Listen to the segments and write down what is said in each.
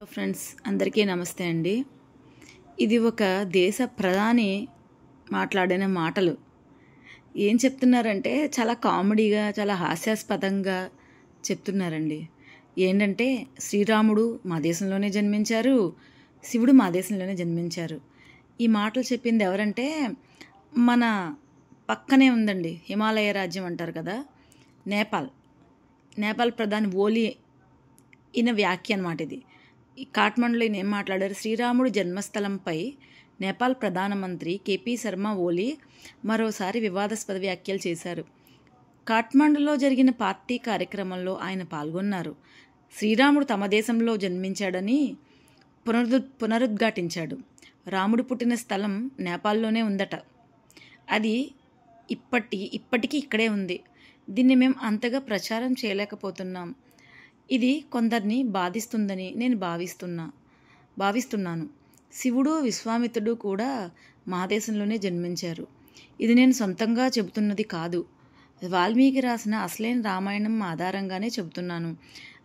Friends అందరికీ నమస్తే అండి. ఇది ఒక దేశ ప్రధాని మాట్లాడిన మాటలు. ఏం చెప్తున్నారంటే చాలా కామెడీగా, చాలా హాస్యాస్పదంగా చెప్తున్నారండి. ఏంటంటే శ్రీరాముడు మా దేశంలోనే జన్మించారు, శివుడు మా దేశంలోనే జన్మించారు. ఈ మాటలు చెప్పింది ఎవరంటే మన పక్కనే ఉందండి, హిమాలయ రాజ్యం అంటారు కదా, నేపాల్ ప్రధాని ఓలీ ఈయన వ్యాఖ్య అన్నమాట ఇది. ఈ కాఠ్మండులో ఈయన ఏం మాట్లాడారు, శ్రీరాముడు జన్మస్థలంపై నేపాల్ ప్రధానమంత్రి కేపీ శర్మ ఓలీ మరోసారి వివాదాస్పద వ్యాఖ్యలు చేశారు. కాఠ్మండులో జరిగిన పార్టీ కార్యక్రమంలో ఆయన పాల్గొన్నారు. శ్రీరాముడు తమ దేశంలో జన్మించాడని పునరుద్ఘాటించాడు. రాముడు పుట్టిన స్థలం నేపాల్లోనే ఉందట. అది ఇప్పటికీ ఇక్కడే ఉంది. దీన్ని మేము అంతగా ప్రచారం చేయలేకపోతున్నాం. ఇది కొందరిని బాధిస్తుందని నేను భావిస్తున్నాను. శివుడు, విశ్వామిత్రుడు కూడా మా దేశంలోనే జన్మించారు. ఇది నేను సొంతంగా చెబుతున్నది కాదు. వాల్మీకి రాసిన అసలైన రామాయణం ఆధారంగానే చెబుతున్నాను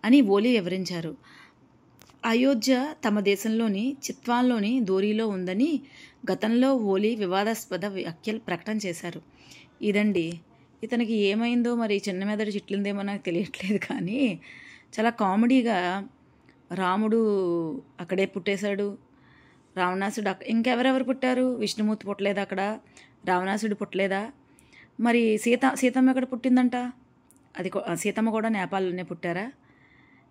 అని ఓలీ వివరించారు. అయోధ్య తమ దేశంలోని చిత్వాన్లోని దోరీలో ఉందని గతంలో ఓలీ వివాదాస్పద వ్యాఖ్యలు ప్రకటన చేశారు. ఇదండి, ఇతనికి ఏమైందో మరి, చిన్న మెదడు చిట్లిందేమో నాకు తెలియట్లేదు, కానీ చాలా కామెడీగా రాముడు అక్కడే పుట్టేశాడు, రావణాసుడు ఇంకెవరెవరు పుట్టారు, విష్ణుమూర్తి పుట్టలేదా అక్కడ, రావణాసుడు పుట్టలేదా, మరి సీతమ్మ ఎక్కడ పుట్టిందంట, సీతమ్మ కూడా నేపాల్లోనే పుట్టారా,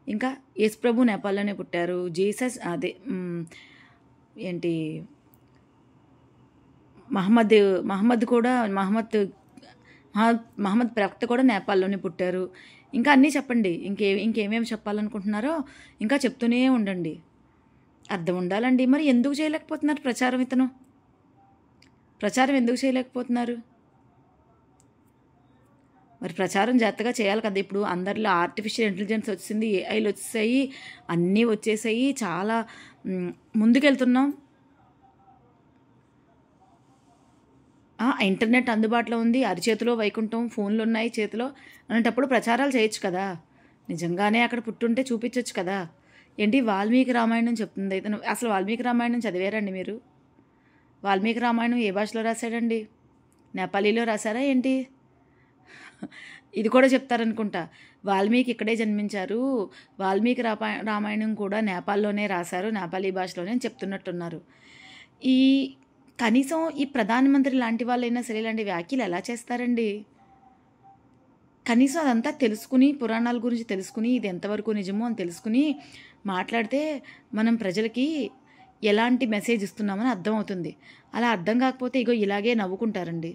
ఇంకా యేసుప్రభు నేపాల్లోనే పుట్టారు, జీసస్ ఏంటి మహమ్మద్ ప్రవక్త కూడా నేపాల్లోనే పుట్టారు. ఇంకా అన్నీ చెప్పండి, ఇంకేమేమి చెప్పాలనుకుంటున్నారో ఇంకా చెప్తూనే ఉండండి. అర్థం ఉండాలండి. మరి ఎందుకు చేయలేకపోతున్నారు ప్రచారం ఎందుకు చేయలేకపోతున్నారు? మరి ప్రచారం జాగ్రత్తగా చేయాలి కదా. ఇప్పుడు అందరిలో ఆర్టిఫిషియల్ ఇంటెలిజెన్స్ వచ్చింది, ఏఐలు వచ్చేసాయి, అన్నీ వచ్చేసాయి, చాలా ముందుకెళ్తున్నాం. ఇంటర్నెట్ అందుబాటులో ఉంది, అరిచేతిలో వైకుంఠం, ఫోన్లు ఉన్నాయి చేతిలో, అనేటప్పుడు ప్రచారాలు చేయొచ్చు కదా. నిజంగానే అక్కడ పుట్టుంటే చూపించవచ్చు కదా. ఏంటి వాల్మీకి రామాయణం చెప్తుంది అయితే, అసలు వాల్మీకి రామాయణం చదివారండి మీరు? వాల్మీకి రామాయణం ఏ భాషలో రాశాడండి? నేపాలీలో రాశారా ఏంటి? ఇది కూడా చెప్తారనుకుంటా. వాల్మీకి ఇక్కడే జన్మించారు, వాల్మీకి రామాయణం కూడా నేపాల్లోనే రాశారు, నేపాలీ భాషలోనే అని చెప్తున్నట్టున్నారు. కనీసం ఈ ప్రధానమంత్రి లాంటి వాళ్ళైనా సరే ఇలాంటి వ్యాఖ్యలు ఎలా చేస్తారండి? కనీసం అదంతా తెలుసుకుని, పురాణాల గురించి తెలుసుకుని, ఇది ఎంతవరకు నిజమో అని తెలుసుకుని మాట్లాడితే మనం ప్రజలకి ఎలాంటి మెసేజ్ ఇస్తున్నామని అర్థమవుతుంది. అలా అర్థం కాకపోతే ఇలాగే నవ్వుకుంటారండి.